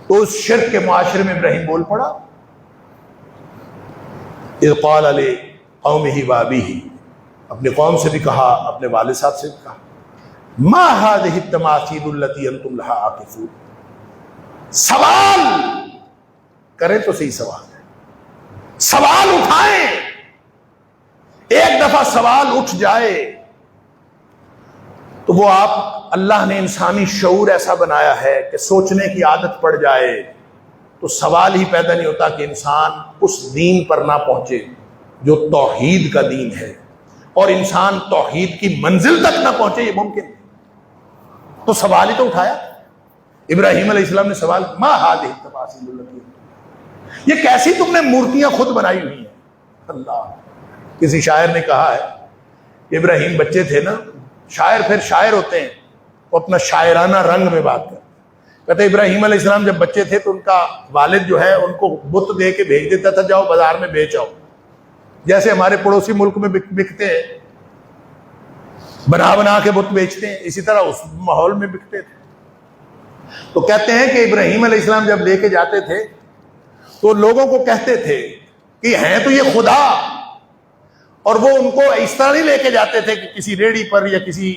تو اس شرک کے معاشرے میں ابراہیم بول پڑا، اِذْ قَالَ لِقَوْمِهِ وَأَبِيهِ، اپنے قوم سے بھی کہا، اپنے والد صاحب سے بھی کہا، مَا هَذِهِ التَّمَاثِيلُ الَّتِي أَنْتُمْ لَهَا عَاكِفُونَ، سوال کریں تو صحیح سوال ہے، سوال اٹھائیں، ایک دفعہ سوال اٹھ جائے تو وہ آپ، اللہ نے انسانی شعور ایسا بنایا ہے کہ سوچنے کی عادت پڑ جائے تو سوال ہی پیدا نہیں ہوتا کہ انسان اس دین پر نہ پہنچے جو توحید کا دین ہے، اور انسان توحید کی منزل تک نہ پہنچے، یہ ممکن ہے۔ تو سوال ہی تو اٹھایا ابراہیم علیہ السلام نے، سوال ما هذه التماثيل التي، یہ کیسی تم نے مورتیاں خود بنائی ہوئی ہیں۔ اللہ، کسی شاعر نے کہا ہے کہ ابراہیم بچے تھے نا، شاعر پھر شاعر ہوتے ہیں، وہ اپنا شاعرانہ رنگ میں بات کرتے، کہتے ابراہیم علیہ السلام جب بچے تھے تو ان کا والد جو ہے ان کو بت دے کے بھیج دیتا تھا، جاؤ بازار میں بیچ آؤ، جیسے ہمارے پڑوسی ملک میں بکتے ہیں، بنا بنا کے بت بیچتے ہیں، اسی طرح اس ماحول میں بکتے تھے۔ تو کہتے ہیں کہ ابراہیم علیہ السلام جب لے کے جاتے تھے تو لوگوں کو کہتے تھے کہ ہیں تو یہ خدا، اور وہ ان کو اس طرح نہیں لے کے جاتے تھے کہ کسی ریڑھی پر یا کسی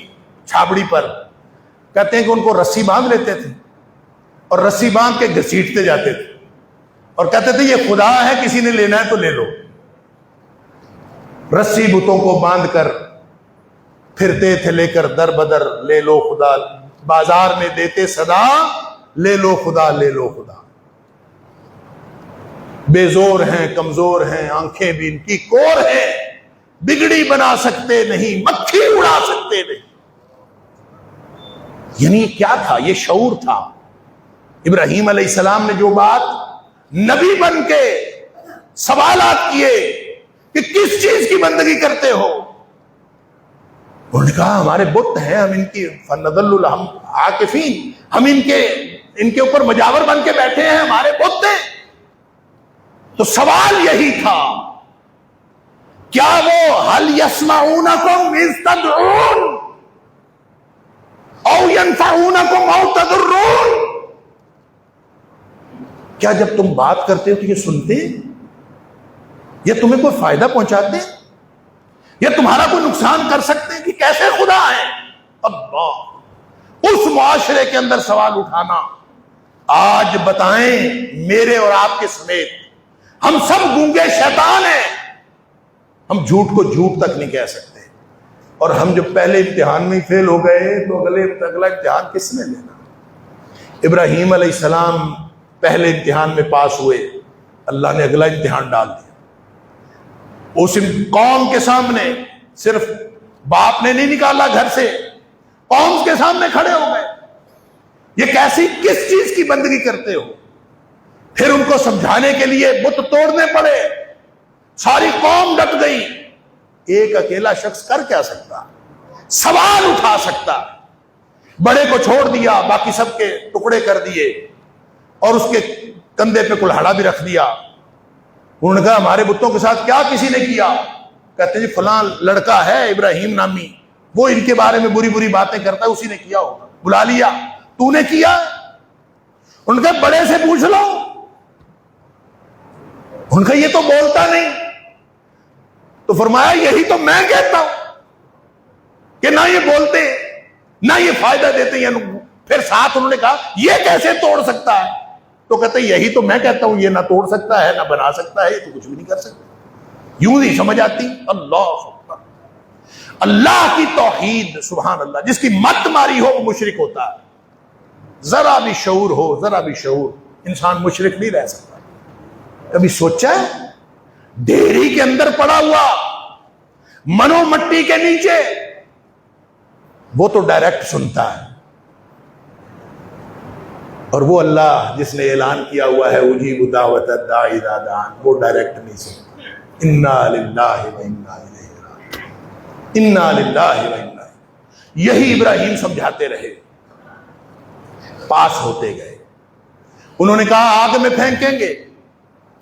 چھابڑی پر، کہتے ہیں کہ ان کو رسی باندھ لیتے تھے اور رسی باندھ کے گھسیٹتے جاتے تھے اور کہتے تھے یہ خدا ہے، کسی نے لینا ہے تو لے لو۔ رسی بتوں کو باندھ کر پھرتے تھے لے کر در بدر، لے لو خدا، بازار میں دیتے صدا، لے لو خدا لے لو خدا۔ بے زور ہیں، کمزور ہیں، آنکھیں بھی ان کی کور ہیں، بگڑی بنا سکتے نہیں، مکھی اڑا سکتے نہیں۔ یعنی کیا تھا؟ یہ شعور تھا۔ ابراہیم علیہ السلام نے جو بات نبی بن کے سوالات کیے کہ کس چیز کی بندگی کرتے ہو، انہوں نے کہا ہمارے بت ہیں، ہم ان کی فنظل ہم عاکفین، ہم ان کے اوپر مجاور بن کے بیٹھے ہیں، ہمارے بت ہیں۔ تو سوال یہی تھا، کیا وہ هل يسمعونكم اذ تدعون او ينفعونكم او تضرون، کیا جب تم بات کرتے ہو تو یہ سنتے ہیں، یا تمہیں کوئی فائدہ پہنچاتے ہیں، یا تمہارا کوئی نقصان کر سکتے ہیں؟ کہ کیسے خدا ہیں؟ اللہ، اس معاشرے کے اندر سوال اٹھانا۔ آج بتائیں میرے اور آپ کے سمیت ہم سب گونگے شیطان ہیں، ہم جھوٹ کو جھوٹ تک نہیں کہہ سکتے، اور ہم جب پہلے امتحان میں فیل ہو گئے تو اگلا امتحان کس نے لینا؟ ابراہیم علیہ السلام پہلے امتحان میں پاس ہوئے، اللہ نے اگلا امتحان ڈال دیا۔ اس قوم کے سامنے صرف باپ نے نہیں نکالا گھر سے، قوم کے سامنے کھڑے ہو گئے، یہ کیسی کس چیز کی بندگی کرتے ہو؟ پھر ان کو سمجھانے کے لیے بت توڑنے پڑے، ساری قوم ڈٹ گئی۔ ایک اکیلا شخص کر کیا سکتا؟ سوال اٹھا سکتا؟ بڑے کو چھوڑ دیا، باقی سب کے ٹکڑے کر دیے اور اس کے کندھے پہ کلہاڑا بھی رکھ دیا۔ انہوں نے کہا ہمارے بتوں کے ساتھ کیا کسی نے کیا؟ کہتے ہیں جی فلاں لڑکا ہے ابراہیم نامی، وہ ان کے بارے میں بری بری باتیں کرتا ہے، اسی نے کیا ہوگا، بلا لیا، تو نے کیا؟ ان کا بڑے سے پوچھ لو، ان کا یہ تو بولتا نہیں۔ تو فرمایا یہی تو میں کہتا ہوں کہ نہ یہ بولتے نہ یہ فائدہ دیتے ہیں۔ پھر ساتھ انہوں نے کہا یہ کیسے توڑ سکتا ہے؟ تو کہتے یہی تو میں کہتا ہوں، یہ نہ توڑ سکتا ہے نہ بنا سکتا ہے، یہ تو کچھ بھی نہیں کر سکتا۔ یوں نہیں سمجھ آتی؟ اللہ اکبر، اللہ کی توحید، سبحان اللہ، جس کی مت ماری ہو وہ مشرک ہوتا ہے۔ ذرا بھی شعور ہو، ذرا بھی شعور، انسان مشرک نہیں رہ سکتا۔ کبھی سوچا ہے ڈھیری کے اندر پڑا ہوا منو مٹی کے نیچے، وہ تو ڈائریکٹ سنتا ہے، اور وہ اللہ جس نے اعلان کیا ہوا ہے اجیب دعوت الداعی اذا دعان، وہ ڈائریکٹ نہیں سنتا۔ انا للہ و انا الیہ راجعون، انا للہ و انا۔ یہی ابراہیم سمجھاتے رہے، پاس ہوتے گئے۔ انہوں نے کہا آگ میں پھینکیں گے،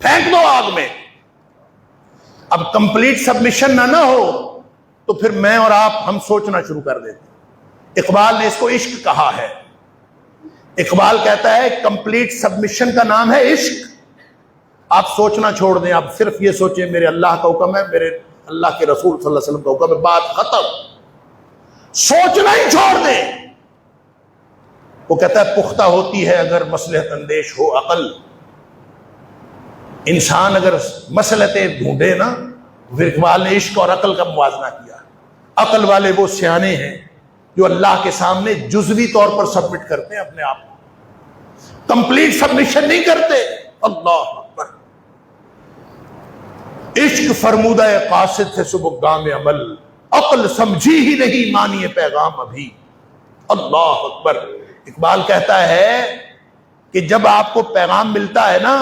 پھینک دو آگ میں۔ اب کمپلیٹ سبمیشن نہ ہو تو پھر میں اور آپ ہم سوچنا شروع کر دیتے۔ اقبال نے اس کو عشق کہا ہے۔ اقبال کہتا ہے کمپلیٹ سبمیشن کا نام ہے عشق۔ آپ سوچنا چھوڑ دیں، آپ صرف یہ سوچیں میرے اللہ کا حکم ہے، میرے اللہ کے رسول صلی اللہ علیہ وسلم کا حکم ہے، بات ختم۔ سوچنا ہی چھوڑ دیں۔ وہ کہتا ہے پختہ ہوتی ہے اگر مصلحت اندیش ہو عقل۔ انسان اگر مصلحتیں ڈھونڈے نا، پھر اقبال نے عشق اور عقل کا موازنہ کیا۔ عقل والے وہ سیانے ہیں جو اللہ کے سامنے جزوی طور پر سبمٹ کرتے ہیں اپنے آپ کو، کمپلیٹ سبمیشن نہیں کرتے۔ اللہ اکبر۔ عشق فرمودہ قاصد سے صبح گام عمل، عقل سمجھی ہی نہیں مانی پیغام ابھی۔ اللہ اکبر۔ اقبال کہتا ہے کہ جب آپ کو پیغام ملتا ہے نا،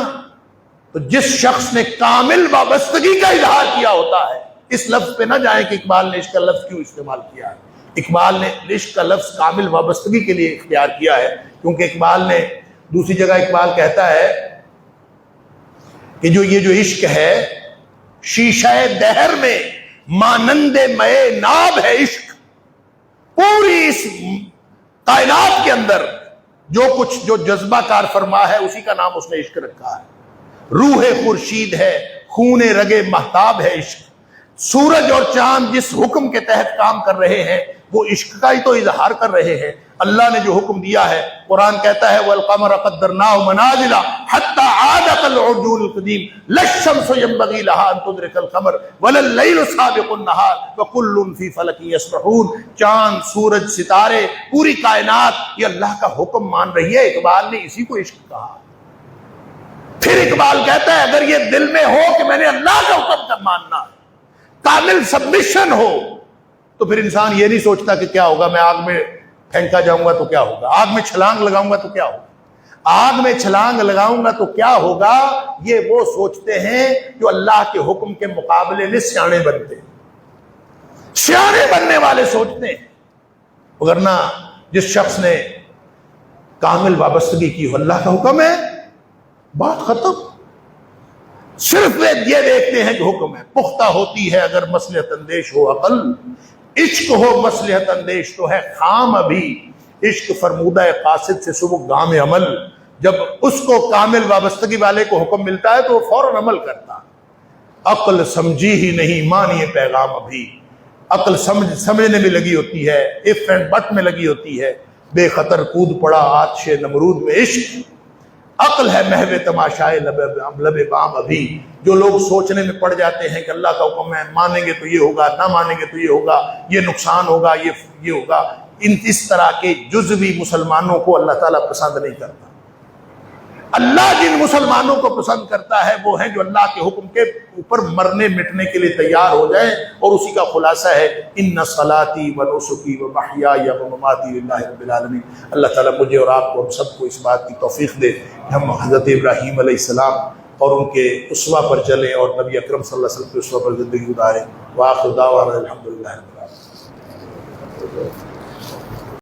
تو جس شخص نے کامل وابستگی کا اظہار کیا ہوتا ہے، اس لفظ پہ نہ جائیں کہ اقبال نے عشق کا لفظ کیوں استعمال کیا ہے۔ اقبال نے عشق کا لفظ کامل وابستگی کے لیے اختیار کیا ہے، کیونکہ اقبال نے دوسری جگہ اقبال کہتا ہے کہ یہ جو عشق ہے شیشہ دہر میں مانند مئے ناب ہے عشق۔ پوری اس کائنات کے اندر جو کچھ جو جذبہ کار فرما ہے اسی کا نام اس نے عشق رکھا ہے۔ روح خورشید ہے، خون رگے مہتاب ہے عشق۔ سورج اور چاند جس حکم کے تحت کام کر رہے ہیں وہ عشق کا ہی تو اظہار کر رہے ہیں۔ اللہ نے جو حکم دیا ہے، قرآن کہتا ہے وَالْقَمَرَ قَدَّرْنَاهُ مَنَازِلَ حَتَّى عَادَ كَالْعُرْجُونِ الْقَدِيمِ لَا الشَّمْسُ يَنبَغِي لَهَا أَن تُدْرِكَ الْقَمَرَ وَلَا اللَّيْلُ سَابِقُ النَّهَارِ وَكُلٌّ فِي فَلَكٍ يَسْبَحُونَ۔ چاند، سورج، ستارے، پوری کائنات یہ اللہ کا حکم مان رہی ہے۔ اقبال نے اسی کو عشق کہا۔ پھر اقبال کہتا ہے اگر یہ دل میں ہو کہ میں نے اللہ کا حکم کا ماننا، کامل سبمیشن ہو، تو پھر انسان یہ نہیں سوچتا کہ کیا ہوگا، میں آگ میں پھینکا جاؤں گا تو کیا ہوگا، آگ میں چھلانگ لگاؤں گا تو کیا ہوگا، آگ میں چھلانگ لگاؤں گا تو کیا ہوگا۔ یہ وہ سوچتے ہیں جو اللہ کے حکم کے مقابلے میں سیانے بنتے ہیں، سیانے بننے والے سوچتے ہیں۔ ورنہ جس شخص نے کامل وابستگی کی ہو، اللہ کا حکم ہے، بات ختم۔ صرف یہ دیکھتے ہیں کہ حکم ہے، پختہ ہوتی ہے اگر مصلحت اندیش ہو عقل، عشق ہو مصلحت اندیش تو ہے خام ابھی۔ عشق فرمودہ قاصد سے صبح گام عمل، جب اس کو کامل وابستگی والے کو حکم ملتا ہے تو وہ فوراً عمل کرتا۔ عقل سمجھی ہی نہیں مانی پیغام ابھی۔ عقل سمجھنے میں لگی ہوتی ہے، اف اینڈ بٹ میں لگی ہوتی ہے۔ بے خطر کود پڑا آتش نمرود میں عشق، عقل ہے محو تماشائے لب بام ابھی۔ جو لوگ سوچنے میں پڑ جاتے ہیں کہ اللہ کا حکم ہے، مانیں گے تو یہ ہوگا، نہ مانیں گے تو یہ ہوگا، یہ نقصان ہوگا، یہ ہوگا، اس طرح کے جزوی مسلمانوں کو اللہ تعالیٰ پسند نہیں کرتا۔ اللہ جن مسلمانوں کو پسند کرتا ہے وہ ہیں جو اللہ کے حکم کے اوپر مرنے مٹنے کے لیے تیار ہو جائیں، اور اسی کا خلاصہ ہے ان صلاتی و نسکی و محیای و مماتی للہ رب العالمین۔ اللہ تعالیٰ مجھے اور آپ کو، ہم سب کو اس بات کی توفیق دے کہ ہم حضرت ابراہیم علیہ السلام اور ان کے اسوہ پر چلیں اور نبی اکرم صلی اللہ علیہ وسلم کے اسوہ پر زندگی گزاریں۔ وآخر دعوانا الحمدللہ۔